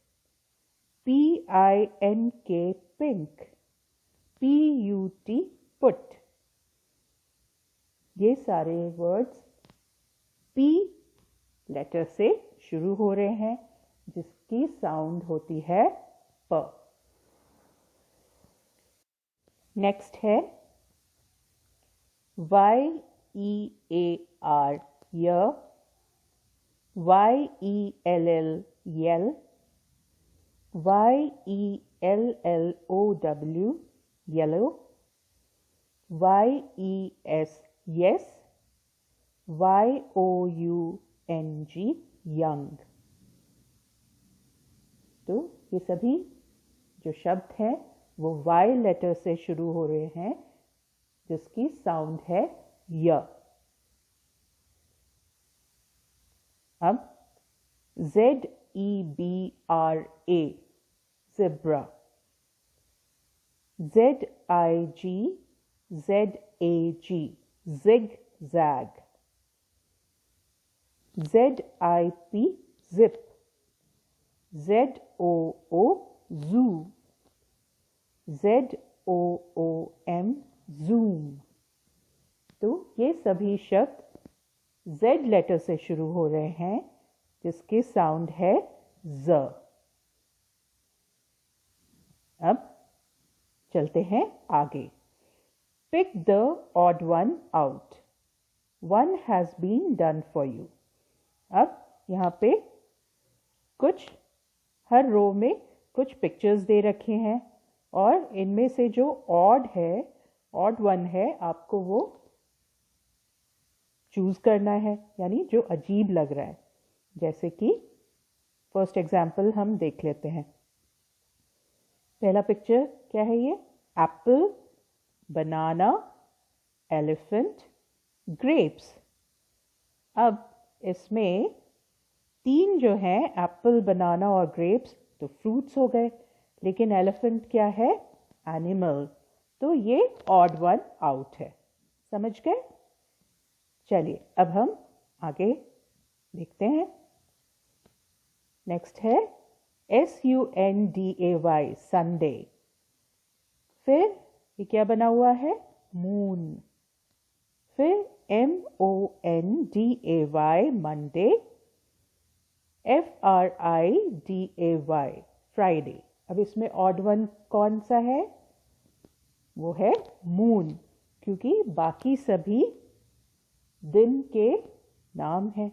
A: PINK pink. PUT put. ये सारे वर्ड्स P लेटर से शुरू हो रहे हैं जिसकी साउंड होती है प। नेक्स्ट है YEAR य। YELL यल। YELLOW yellow। YES yes। YOUNG young। तो ये सभी जो शब्द हैं वो Y लेटर से शुरू हो रहे हैं जिसकी साउंड है य। अब ZEBRA zebra. Z-I-G-Z-A-G, zig-zag. Z-I-P, zip. Z-O-O, zoo. Z-O-O-M, zoom. तो ये सभी शब्द Z लेटर से शुरू हो रहे हैं, जिसकी साउंड है Z। अब चलते हैं आगे। Pick the odd one out. One has been done for you. अब यहाँ पे कुछ हर रो में कुछ पिक्चर्स दे रखे हैं और इनमें से जो ऑड वन है, आपको वो चूज करना है, यानी जो अजीब लग रहा है। जैसे कि फर्स्ट एग्जाम्पल हम देख लेते हैं। पहला पिक्चर क्या है ये? एप्पल, बनाना, एलिफेंट, ग्रेप्स। अब इसमें तीन जो हैं, एप्पल, बनाना और ग्रेप्स, तो फ्रूट्स हो गए, लेकिन एलिफेंट क्या है? एनिमल। तो ये ऑड वन आउट है। समझ गए? चलिए अब हम आगे देखते हैं। नेक्स्ट है SUNDAY, संडे। फिर ये क्या बना हुआ है? मून। फिर MONDAY, मंडे। FRIDAY, Friday. अब इसमें ऑड वन कौन सा है? वो है मून, क्योंकि बाकी सभी दिन के नाम हैं।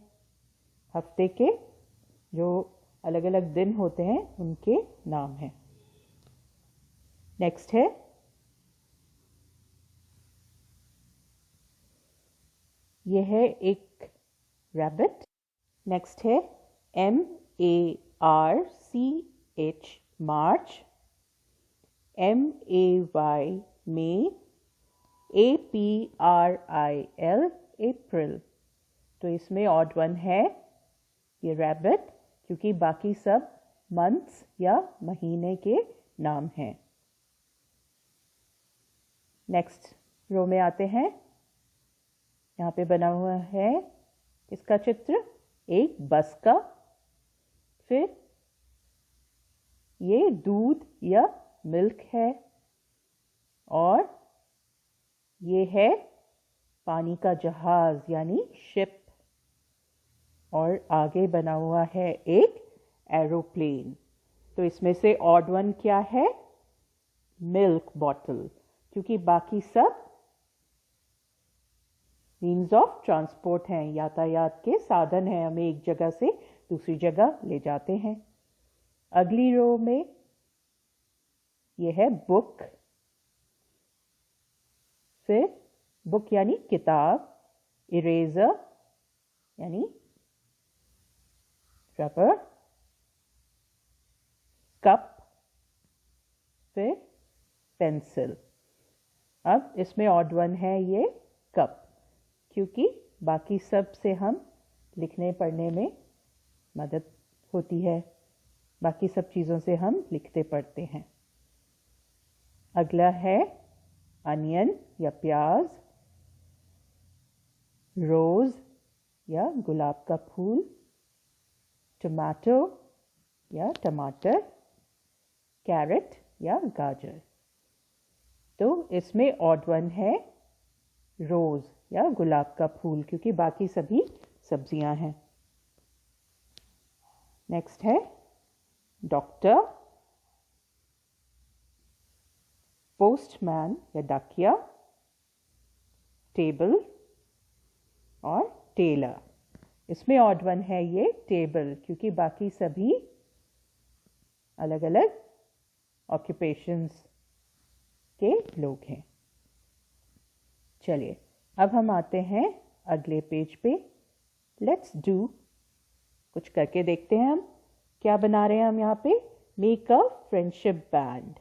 A: हफ्ते के जो अलग अलग दिन होते हैं उनके नाम हैं। नेक्स्ट है ये है एक रैबिट। नेक्स्ट है MARCH, मार्च। MAY, मे। APRIL, अप्रैल। तो इसमें ऑड वन है ये रैबिट, क्योंकि बाकी सब मंथ्स या महीने के नाम हैं। नेक्स्ट रो में आते हैं। यहाँ पे बना हुआ है इसका चित्र, एक बस का। फिर ये दूध या मिल्क है, और ये है पानी का जहाज यानी शिप, और आगे बना हुआ है एक एरोप्लेन। तो इसमें से ऑड वन क्या है? मिल्क बॉटल, क्योंकि बाकी सब मीन्स ऑफ ट्रांसपोर्ट हैं, यातायात के साधन हैं, हमें एक जगह से दूसरी जगह ले जाते हैं। अगली रो में यह है बुक। फिर बुक यानी किताब, इरेजर यानी रबर, कप, फिर पेंसिल। अब इसमें ऑड वन है ये कप, क्योंकि बाकी सब से हम लिखने पढ़ने में मदद होती है, बाकी सब चीज़ों से हम लिखते पढ़ते हैं। अगला है अनियन या प्याज, रोज या गुलाब का फूल, टमाटो या टमाटर, कैरेट या गाजर। तो इसमें ऑड वन है रोज या गुलाब का फूल, क्योंकि बाकी सभी सब्जियां हैं। नेक्स्ट है डॉक्टर, पोस्टमैन या डाकिया, टेबल और टेलर। इसमें ऑड वन है ये टेबल, क्योंकि बाकी सभी अलग अलग ऑक्यूपेशंस के लोग हैं। चलिए अब हम आते हैं अगले पेज पे। लेट्स डू, कुछ करके देखते हैं हम क्या बना रहे हैं हम यहाँ पे। Make a friendship band.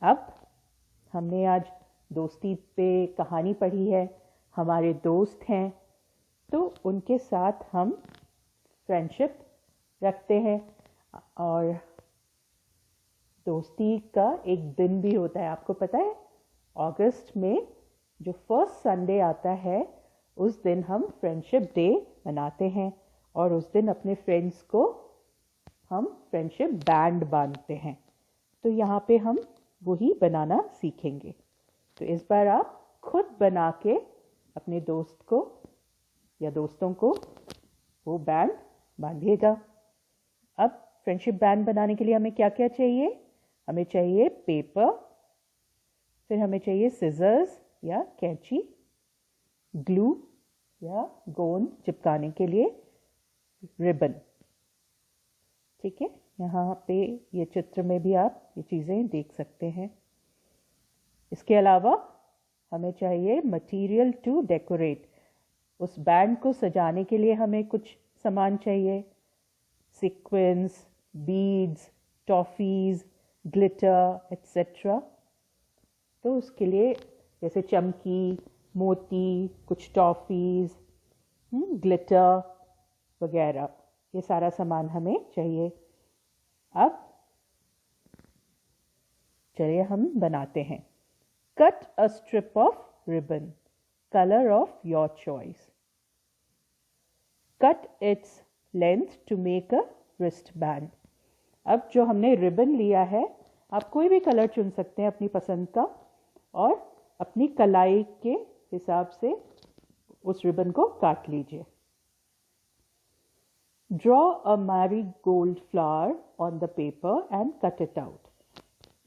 A: अब हमने आज दोस्ती पे कहानी पढ़ी है, हमारे दोस्त हैं, तो उनके साथ हम फ्रेंडशिप रखते हैं, और दोस्ती का एक दिन भी होता है, आपको पता है? अगस्त में जो फर्स्ट संडे आता है उस दिन हम फ्रेंडशिप डे मनाते हैं और उस दिन अपने फ्रेंड्स को हम फ्रेंडशिप बैंड बांधते हैं। तो यहाँ पे हम वही बनाना सीखेंगे। तो इस बार आप खुद बना के अपने दोस्त को या दोस्तों को वो बैंड बांधिएगा। अब फ्रेंडशिप बैंड बनाने के लिए हमें क्या क्या चाहिए? हमें चाहिए पेपर, फिर हमें चाहिए सिजर्स या कैंची, ग्लू या गोंद चिपकाने के लिए, रिबन। ठीक है, यहाँ पे ये चित्र में भी आप ये चीज़ें देख सकते हैं। इसके अलावा हमें चाहिए मटेरियल टू डेकोरेट। उस बैंड को सजाने के लिए हमें कुछ सामान चाहिए, sequence, beads, toffees, glitter etcetera. तो उसके लिए जैसे चमकी, मोती, कुछ टॉफीज, ग्लिटर वगैरह, ये सारा सामान हमें चाहिए। अब चलिए हम बनाते हैं। Cut a strip of ribbon, color of your choice. Cut its length to make a wristband. अब जो हमने रिबन लिया है, आप कोई भी कलर चुन सकते हैं अपनी पसंद का और अपनी कलाई के हिसाब से उस रिबन को काट लीजिए। Draw a marigold flower on the paper and cut it out.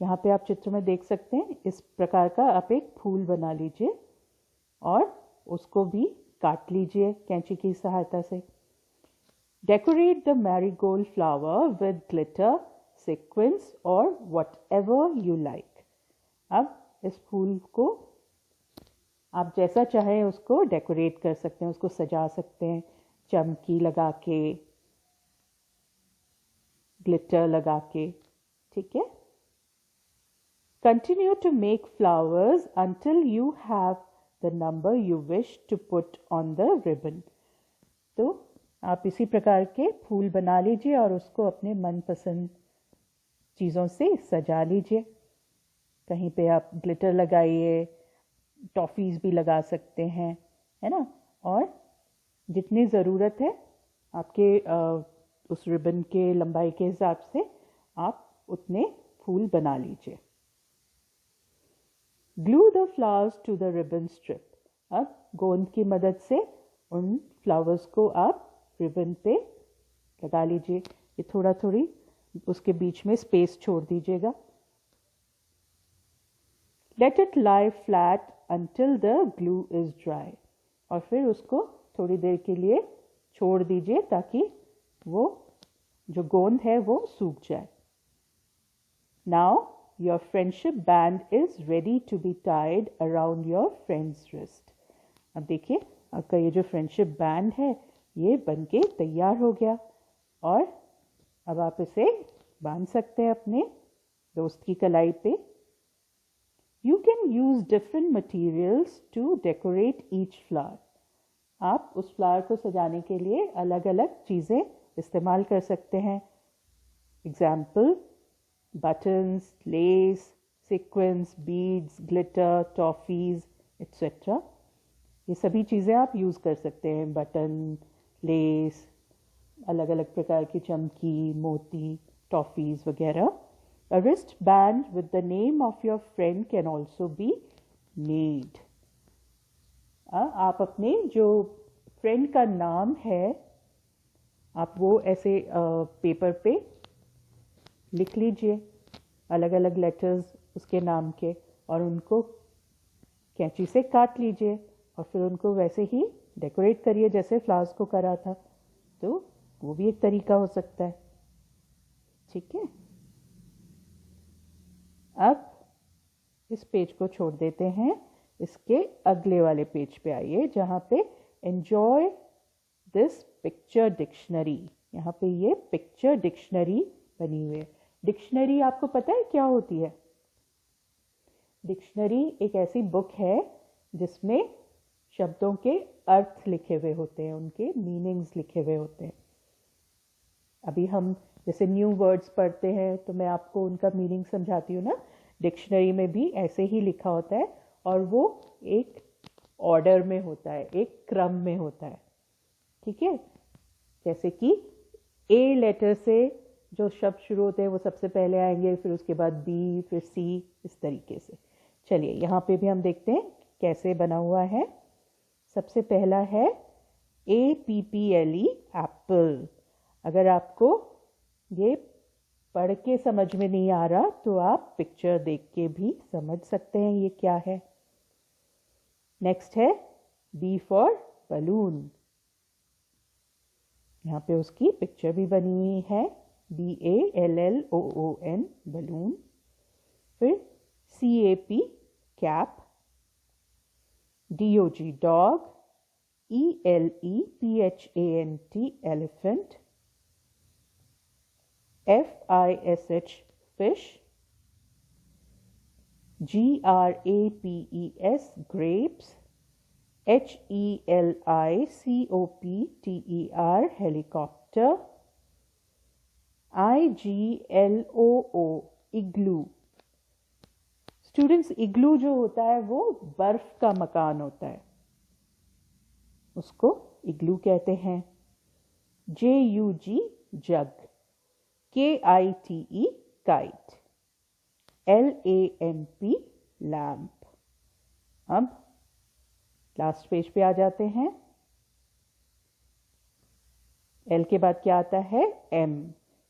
A: यहाँ पे आप चित्र में देख सकते हैं, इस प्रकार का आप एक फूल बना लीजिए और उसको भी काट लीजिए कैंची की सहायता से। Decorate the marigold flower with glitter, sequins or whatever you like. अब इस फूल को आप जैसा चाहें उसको डेकोरेट कर सकते हैं, उसको सजा सकते हैं, चमकी लगा के, ग्लिटर लगा के। ठीक है। Continue to make flowers until you have the number you wish to put on the ribbon. तो आप इसी प्रकार के फूल बना लीजिए और उसको अपने मनपसंद चीज़ों से सजा लीजिए। कहीं पे आप ग्लिटर लगाइए, टॉफीज़ भी लगा सकते हैं, है ना? और जितनी ज़रूरत है आपके उस रिबन के लंबाई के हिसाब से आप उतने फूल बना लीजिए। Glue the flowers to the ribbon strip. अब गोंद की मदद से उन फ्लावर्स को आप रिबन पे लगा लीजिए। ये थोड़ा थोड़ी उसके बीच में स्पेस छोड़ दीजिएगा। Let it lie flat until the glue is dry. और फिर उसको थोड़ी देर के लिए छोड़ दीजिए ताकि वो जो गोंद है वो सूख जाए। Now your friendship band is ready to be tied around your friend's wrist. अब देखिए आपका ये जो फ्रेंडशिप बैंड है ये बनके तैयार हो गया और अब आप इसे बांध सकते हैं अपने दोस्त की कलाई पे। You can use different materials to decorate each flower. आप उस फ्लावर को सजाने के लिए अलग अलग चीज़ें इस्तेमाल कर सकते हैं। Example, buttons, lace, sequins, beads, glitter, toffees, etc. ये सभी चीज़ें आप यूज़ कर सकते हैं। बटन, लेस, अलग अलग प्रकार की चमकी, मोती, टॉफीज वगैरह। A wristband with the name of your friend can also be made. आप अपने जो फ्रेंड का नाम है आप वो ऐसे पेपर पे लिख लीजिए, अलग अलग लेटर्स उसके नाम के, और उनको कैंची से काट लीजिए और फिर उनको वैसे ही डेकोरेट करिए जैसे फ्लावर्स को करा था। तो वो भी एक तरीका हो सकता है। ठीक है। अब इस पेज को छोड़ देते हैं, इसके अगले वाले पेज पे आइए जहाँ पे एंजॉय दिस पिक्चर डिक्शनरी। यहाँ पे ये पिक्चर डिक्शनरी बनी हुई है। डिक्शनरी आपको पता है क्या होती है? डिक्शनरी एक ऐसी बुक है जिसमें शब्दों के अर्थ लिखे हुए होते हैं, उनके मीनिंग्स लिखे हुए होते हैं। अभी हम जैसे न्यू वर्ड्स पढ़ते हैं तो मैं आपको उनका मीनिंग समझाती हूँ ना, डिक्शनरी में भी ऐसे ही लिखा होता है और वो एक ऑर्डर में होता है, एक क्रम में होता है, ठीक है। जैसे कि ए लेटर से जो शब्द शुरू होते हैं वो सबसे पहले आएंगे, फिर उसके बाद बी, फिर सी, इस तरीके से। चलिए यहाँ पे भी हम देखते हैं कैसे बना हुआ है। सबसे पहला है APPLE एप्पल। अगर आपको ये पढ़ के समझ में नहीं आ रहा तो आप पिक्चर देख के भी समझ सकते हैं ये क्या है। नेक्स्ट है B फॉर बलून। यहाँ पे उसकी पिक्चर भी बनी हुई है, BALLOON बलून। फिर CAP cap, DOG dog, ELEPHANT elephant, FISH fish, GRAPES grapes, HELICOPTER helicopter, IGLOO igloo। Students, igloo जो होता है वो बर्फ का मकान होता है, उसको इग्लू कहते हैं। JUG जग, KITE काइट, LAMP लैम्प। अब लास्ट पेज पे आ जाते हैं। L के बाद क्या आता है?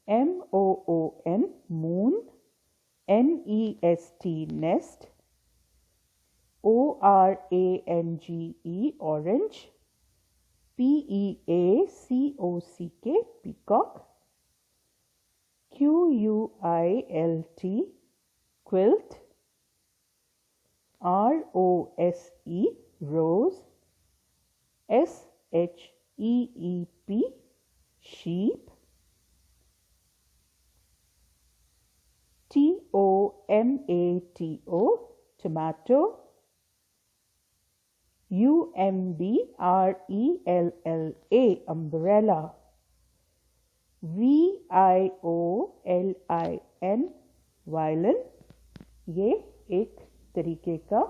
A: MOON moon, NEST nest, ORANGE orange, PEACOCK peacock, QUILT quilt, ROSE रोज, SHEEP sheep, TOMATO tomato, UMBRELLA umbrella, VIOLIN violin। ये एक तरीके का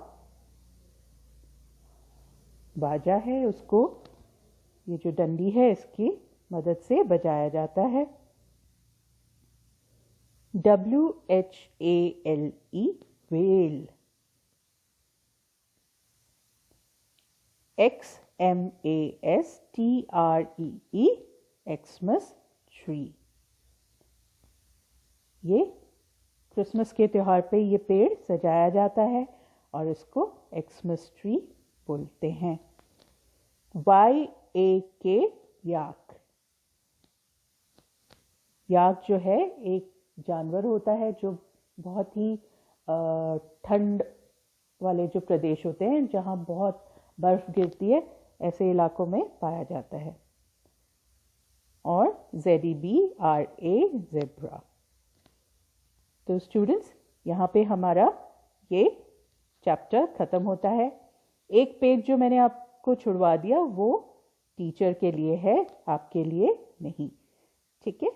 A: बाजा है, उसको ये जो डंडी है इसकी मदद से बजाया जाता है। WHALE whale, XMASTREE Xmas tree। ये क्रिसमस के त्यौहार पे ये पेड़ सजाया जाता है और इसको एक्समस ट्री बोलते हैं। YAK याक। याक जो है एक जानवर होता है जो बहुत ही ठंड वाले जो प्रदेश होते हैं जहाँ बहुत बर्फ गिरती है, ऐसे इलाकों में पाया जाता है। और ZEBRA ज़ेब्रा। तो स्टूडेंट्स, यहाँ पे हमारा ये चैप्टर ख़त्म होता है। एक पेज जो मैंने आपको छुड़वा दिया वो टीचर के लिए है, आपके लिए नहीं, ठीक है।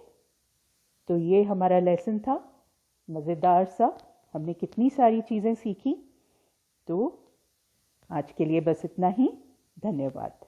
A: तो ये हमारा लेसन था, मज़ेदार सा, हमने कितनी सारी चीज़ें सीखी। तो आज के लिए बस इतना ही, धन्यवाद।